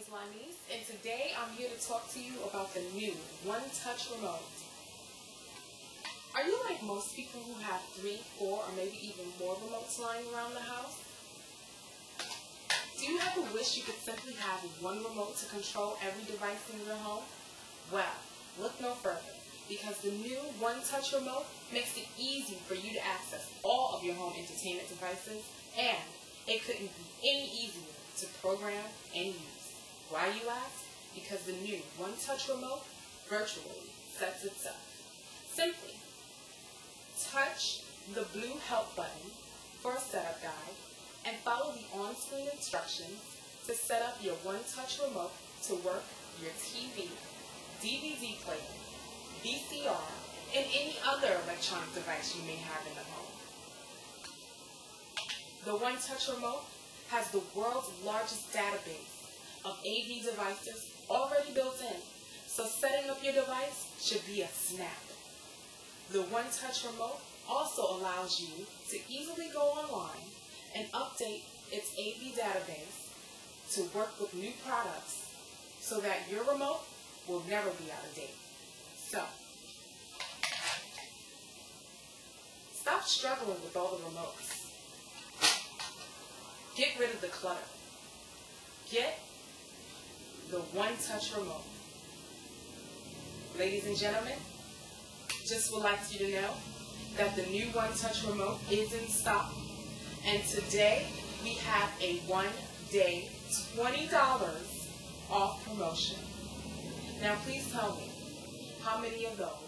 is Lanice, and today I'm here to talk to you about the new one-touch remote. Are you like most people who have 3, 4, or maybe even more remotes lying around the house? Do you ever wish you could simply have one remote to control every device in your home? Well, look no further, because the new one-touch remote makes it easy for you to access all of your home entertainment devices, and it couldn't be any easier to program and use. Why, you ask? Because the new one-touch remote virtually sets itself. Simply touch the blue help button for a setup guide and follow the on-screen instructions to set up your one-touch remote to work your TV, DVD player, VCR, and any other electronic device you may have in the home. The one-touch remote has the world's largest database of AV devices already built in, so setting up your device should be a snap. The one-touch remote also allows you to easily go online and update its AV database to work with new products so that your remote will never be out of date. So, stop struggling with all the remotes. Get rid of the clutter. Get the one-touch remote. Ladies and gentlemen, just would like you to know that the new one-touch remote is in stock. And today we have a one-day $20 off promotion. Now please tell me, how many of those